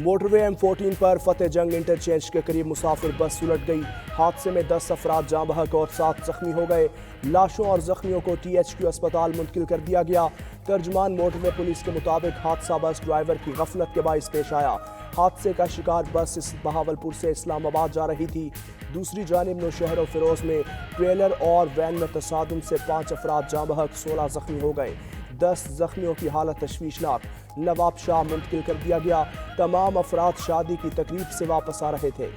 Motor وے M14 پر فتح جنگ interchange کے قریب مسافر بس الٹ گئی۔ حادثے میں 10 افراد جاں بحق اور 7 زخمی ہو گئے۔ لاشوں اور زخمیوں کو THQ اسپتال منتقل کر دیا گیا۔ ترجمان موٹر وے پولیس کے مطابق حادثہ بس ڈرائیور کی غفلت کے باعث پیش آیا۔ حادثے کا شکار بس بہاولپور سے اسلام آباد جا رہی تھی۔ دوسری جانب نوشہر و فیروز میں ٹریلر اور وین میں تصادم سے 5 افراد جاں بحق 16 زخمی ہو گئے۔ 10 زخمیوں کی حالت تشویشناک۔ نواب شاہ منتقل کر دیا گیا۔ تمام افراد شادی کی تقریب سے واپس آ رہے تھے۔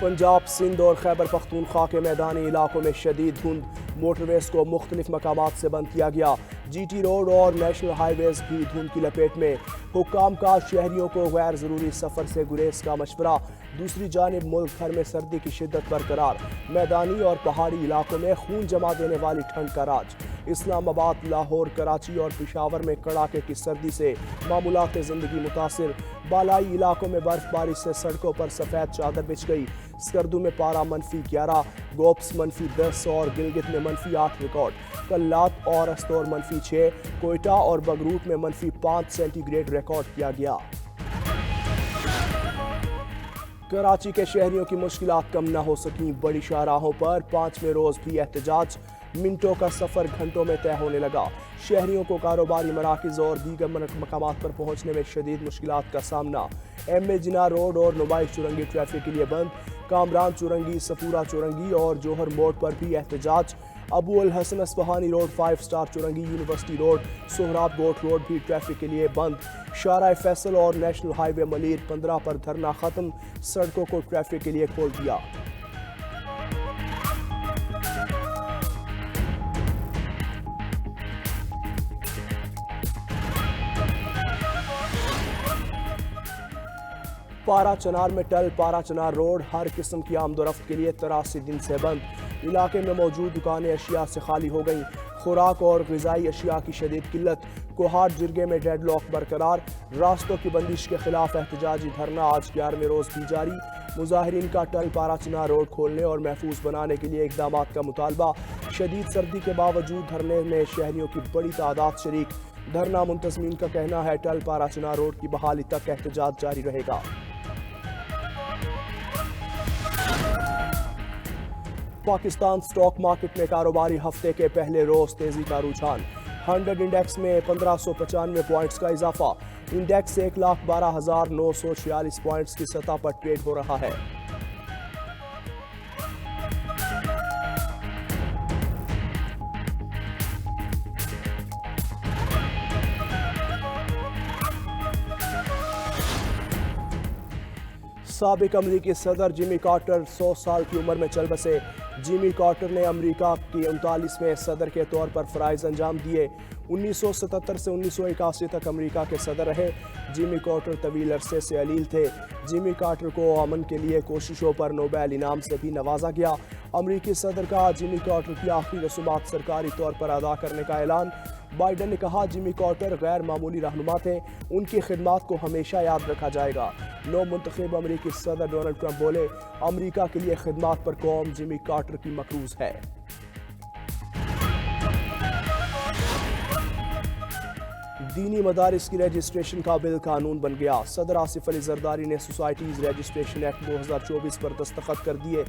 پنجاب، سندھ اور خیبر پختونخوا کے میدانی علاقوں میں شدید دھند۔ موٹر ویز کو مختلف مقامات سے بند کیا گیا۔ GT روڈ اور نیشنل ہائی ویز بھی دھند کی لپیٹ میں۔ حکام کا شہریوں کو غیر ضروری سفر سے گریز کا مشورہ۔ دوسری جانب ملک بھر میں سردی کی شدت برقرار۔ میدانی اور پہاڑی علاقوں میں خون جما دینے والی ٹھنڈ کا راج۔ اسلام آباد، لاہور، کراچی اور پشاور میں کڑاکے کی سردی سے معمولات زندگی متاثر۔ بالائی علاقوں میں برف باری سے سڑکوں پر سفید چادر بچھ گئی۔ اسکردو میں پارہ -11، گوپس -10 اور گلگت میں -8 ریکارڈ۔ کلات اور استور -6، کوئٹہ اور بگروٹ میں -5 سینٹی گریڈ ریکارڈ کیا گیا۔ کراچی کے شہریوں کی مشکلات کم نہ ہو سکیں۔ بڑی شاہراہوں پر 5ویں روز بھی احتجاج۔ منٹوں کا سفر گھنٹوں میں طے ہونے لگا۔ شہریوں کو کاروباری مراکز اور دیگر مقامات پر پہنچنے میں شدید مشکلات کا سامنا۔ MA جناح روڈ اور نمائش چورنگی ٹریفک کے لیے بند۔ کامران چورنگی، سپورہ چورنگی اور جوہر موڑ پر بھی احتجاج۔ ابو الحسن Ispahani road, 5 star چورنگی، university road, Sohrab گوٹ روڈ بھی ٹریفک کے لیے بند۔ شارع فیصل اور نیشنل ہائی وے ملیر 15 پر دھرنا ختم۔ سڑکوں کو ٹریفک کے لیے کھول دیا۔ پارہ چنار میں ٹل پارہ چنار روڈ ہر قسم کی آمد و رفت کے لیے 83 دن سے بند۔ علاقے میں موجود دکانیں اشیاء سے خالی ہو گئیں۔ خوراک اور غذائی اشیاء کی شدید قلت۔ کوہاٹ جرگے میں ڈیڈ لاک برقرار۔ راستوں کی بندش کے خلاف احتجاجی دھرنا آج 11ویں روز بھی جاری۔ مظاہرین کا ٹل پارہ چنار روڈ کھولنے اور محفوظ بنانے کے لیے اقدامات کا مطالبہ۔ شدید سردی کے باوجود دھرنے میں شہریوں کی بڑی تعداد شریک۔ دھرنا منتظمین کا کہنا ہے ٹل پارہ چنار روڈ کی بحالی تک احتجاج جاری رہے گا۔ پاکستان سٹاک مارکیٹ میں کاروباری ہفتے کے پہلے روز تیزی کا رجحان۔ 100 انڈیکس میں 1595 پوائنٹس کا اضافہ۔ انڈیکس 1,12,946 پوائنٹس کی سطح پر ٹریڈ ہو رہا ہے۔ سابق امریکی صدر جیمی کارٹر 100 سال کی عمر میں چل بسے۔ جیمی کارٹر نے امریکہ کی 39ویں صدر کے طور پر فرائض انجام دیے۔ 1977 سے 1981 تک امریکہ کے صدر رہے۔ جیمی کارٹر طویل عرصے سے علیل تھے۔ جیمی کارٹر کو امن کے لیے کوششوں پر نوبیل انعام سے بھی نوازا گیا۔ امریکی صدر کا جیمی کارٹر کی آخری رسومات سرکاری طور پر ادا کرنے کا اعلان۔ بائیڈن نے کہا جیمی کارٹر غیر معمولی رہنما تھے، ان کی خدمات کو ہمیشہ یاد رکھا جائے گا۔ نو منتخب امریکی صدر ڈونلڈ ٹرمپ بولے امریکہ کے لیے خدمات پر قوم جیمی کارٹر کی مقروض ہے۔ دینی مدارس کی رجسٹریشن کا بل قانون بن گیا۔ صدر آصف علی زرداری نے سوسائٹیز رجسٹریشن ایکٹ 2024 پر دستخط کر دیے۔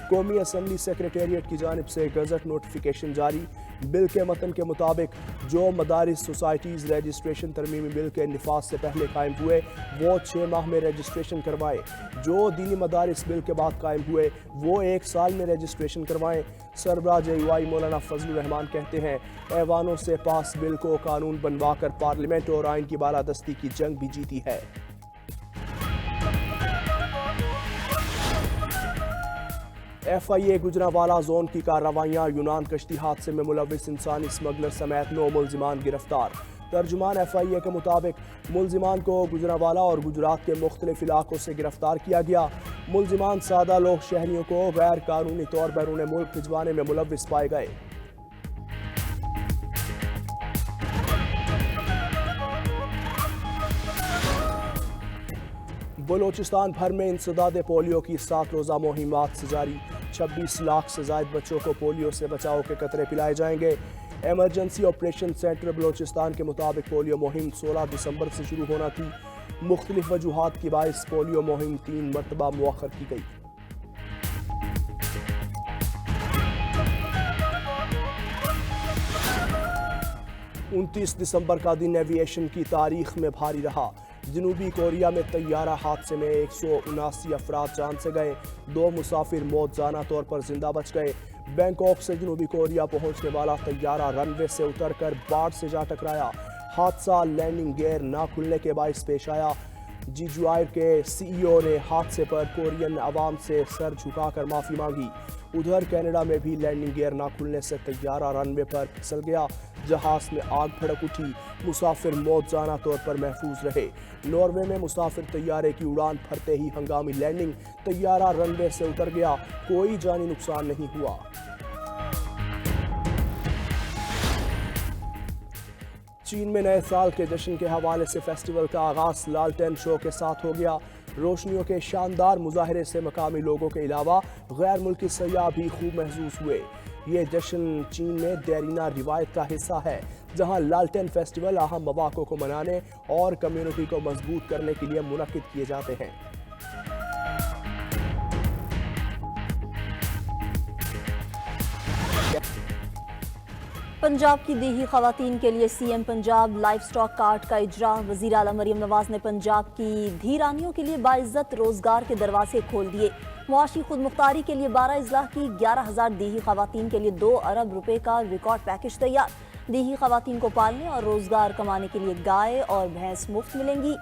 قومی اسمبلی سیکریٹریٹ کی جانب سے گزٹ نوٹیفیکیشن جاری۔ بل کے متن کے مطابق جو مدارس سوسائٹیز رجسٹریشن ترمیمی بل کے نفاذ سے پہلے قائم ہوئے وہ 6 ماہ میں رجسٹریشن کروائیں۔ جو دینی مدارس بل کے بعد قائم ہوئے وہ 1 سال میں رجسٹریشن کروائیں۔ سربراہ JUI مولانا فضل الرحمان کہتے ہیں ایوانوں سے پاس بل کو قانون بنوا کر پارلیمنٹ اور آئین کی بالادستی کی جنگ بھی جیتی ہے۔ FIA گجرانوالہ زون کی کارروائیاں۔ یونان کشتی حادثے میں ملوث انسانی اسمگلر سمیت 9 ملزمان گرفتار۔ ترجمان FIA کے مطابق ملزمان کو گجرانوالہ اور گجرات کے مختلف علاقوں سے گرفتار کیا گیا۔ ملزمان سادہ لوگ شہریوں کو غیر قانونی طور بیرون ملک بھجوانے میں ملوث پائے گئے۔ بلوچستان بھر میں انسداد پولیو کی 7 روزہ مہمات سے جاری۔ 26 लाख से ज्यादा बच्चों को पोलियो से बचाव के कतरे पिलाए जाएंगे। एमरजेंसी ऑपरेशन सेंटर बलोचिस्तान के मुताबिक पोलियो मुहिम 16 दिसंबर से शुरू होना थी। मुख्तलिफ वजूहात की बाइस पोलियो मुहिम 3 मरतबा मुअख्खर की गई। उनतीस दिसंबर का दिन एविएशन की तारीख में भारी रहा। जनूबी कोरिया में तैयारा हादसे में 179 अफराद जान से गए। 2 मुसाफिर मौतजाना तौर पर जिंदा बच गए। बैंकॉक से जनूबी कोरिया पहुंचने वाला तैयारा रनवे से उतरकर बाढ़ से जा टकराया। हादसा लैंडिंग गियर न खुलने के बायस पेश आया। जीजुआयर के सीईओ ने हादसे पर कोरियन अवाम से सर झुकाकर माफी मांगी। उधर कनाडा में भी लैंडिंग गियर न खुलने से तैयारा रनवे पर फिसल गया। जहाज में आग भड़क उठी। मुसाफिर मौतजाना तौर पर महफूज रहे। नॉर्वे में मुसाफिर तैयारे की उड़ान भरते ही हंगामी लैंडिंग, तैयारा रनवे से उतर गया। कोई जानी नुकसान नहीं हुआ। चीन में नए साल के जश्न के हवाले से फेस्टिवल का आगाज लालटेन शो के साथ हो गया। रोशनियों के शानदार मुजाहरे से मकामी लोगों के अलावा गैर मुल्की सयाह भी खूब महसूस हुए। ये जश्न चीन में देरीना रिवायत का हिस्सा है, जहां लालटेन फेस्टिवल अहम मौक़ों को मनाने और कम्युनिटी को मजबूत करने के लिए मुनक्किद किए जाते हैं। पंजाब की देही खवातीन के लिए CM Punjab life stock card का इजरा। वज़ीर आला मरियम नवाज ने पंजाब की धीरानियों के लिए बाइज्जत रोजगार के दरवाजे खोल दिए। मुआशी खुद मुख्तारी के लिए 12 अजला की 11,000 देही खवातीन के लिए 2 अरब रुपए का रिकॉर्ड पैकेज तैयार। देही खवातीन को पालने और रोजगार कमाने के लिए गाय और भैंस मुफ्त मिलेंगी।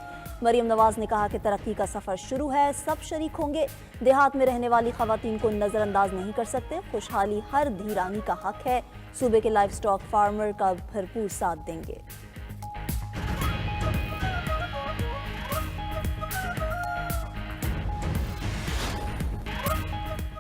मरियम नवाज ने कहा कि तरक्की का सफर शुरू है, सब शरीक होंगे। देहात में रहने वाली खवातीन को नजरअंदाज नहीं कर सकते। खुशहाली हर धीरानी का हक है। सूबे के लाइफ स्टॉक फार्मर का भरपूर साथ देंगे।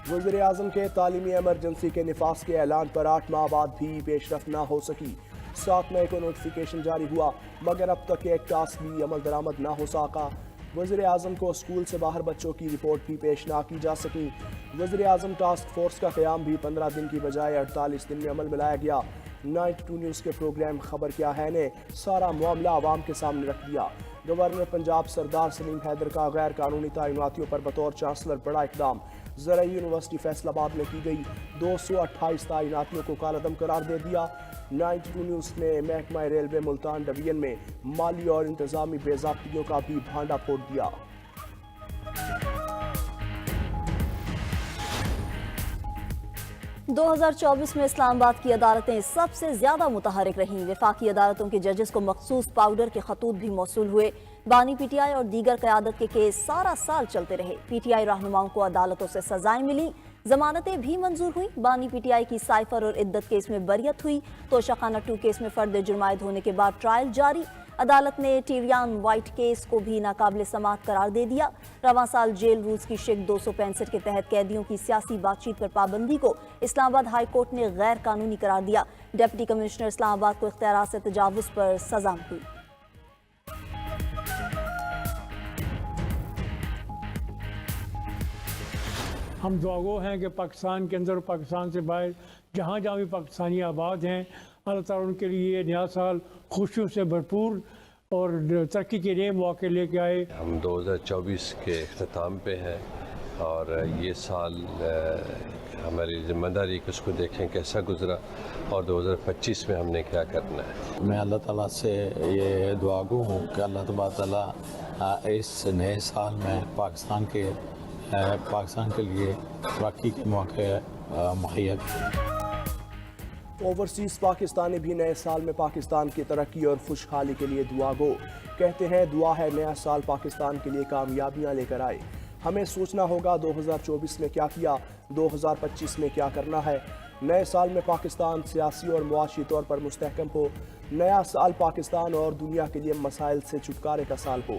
वज़ीर आज़म के तालीमी एमरजेंसी के निफास के ऐलान पर 8 माह बाद भी पेशरफ न हो सकी। 7 मई को नोटिफिकेशन जारी हुआ, मगर अब तक एक टास्क भी अमल दरामद न हो सका। वज़ीर आज़म को स्कूल से बाहर बच्चों की रिपोर्ट भी पेश ना की जा सकी। वज़ीर आज़म टास्क फोर्स का क़याम भी 15 दिन की बजाय 48 दिन में अमल में लाया गया। 92 न्यूज़ के प्रोग्राम खबर क्या है ने सारा मामला आवाम के सामने रख दिया। गवर्नर पंजाब सरदार सलीम हैदर का गैर कानूनी तैनातियों पर बतौर चांसलर बड़ा इकदाम। ज़राई यूनिवर्सिटी फैसलाबाद में की गई 228 तैनातियों को कालअदम करार दे दिया। 92 न्यूज़ ने महकमा रेलवे मुल्तान डिवीजन में माली और इंतजामी बेज़ाब्तियों का भी भांडा फोड़ दिया। दो 2024 में इस्लामाबाद की अदालतें सबसे ज्यादा मुतहरिक रहीं। वफाकी अदालतों के जजेस को मखसूस पाउडर के खतूत भी मौसूल हुए। बानी पीटीआई और दीगर क़यादत के केस सारा साल चलते रहे। पीटीआई रहनुमाओं को अदालतों से सजाएं मिली, जमानतें भी मंजूर हुई। बानी पीटीआई की साइफर और इद्दत केस में बरियत हुई। तोशाखाना 2 केस में फर्द जुर्मायद होने के बाद ट्रायल जारी। अदालत ने टिरियान वाइट केस को भी नाकाबिल समाअत करार दे दिया। रवां साल जेल रूल्स की शिक 265 के तहत कैदियों की सियासी बातचीत पर पाबंदी को इस्लामाबाद हाई कोर्ट ने गैर कानूनी करार दिया। डिप्टी कमिश्नर इस्लामाबाद को इख्तियारात से तजावुज पर सजा हुई। हम दुआगो हैं कि पाकिस्तान के अंदर और पाकिस्तान से बाहर जहाँ जहाँ भी पाकिस्तानी आबाद हैं, अल्लाह ताला उनके लिए नया साल खुशियों से भरपूर और तरक्की के नए मौके लेके आए। हम 2024 के अख्ताम पे हैं और ये साल हमारी ज़िम्मेदारी कि उसको देखें कैसा गुज़रा और 2025 में हमने क्या करना है। मैं अल्लाह ताला से ये दुआगो हूँ कि अल्लाह तबारक ताला इस नए साल में पाकिस्तान के लिए तरक्की के मौके मुहैया। ओवरसीज़ पाकिस्तानी भी नए साल में पाकिस्तान की तरक्की और खुशहाली के लिए दुआ गो। कहते हैं दुआ है नया साल पाकिस्तान के लिए कामयाबियां लेकर आए। हमें सोचना होगा 2024 में क्या किया, 2025 में क्या करना है। नए साल में पाकिस्तान सियासी और मुआशी तौर पर मुस्तहकम हो। नया साल पाकिस्तान और दुनिया के लिए मसाइल से छुटकारे का साल हो।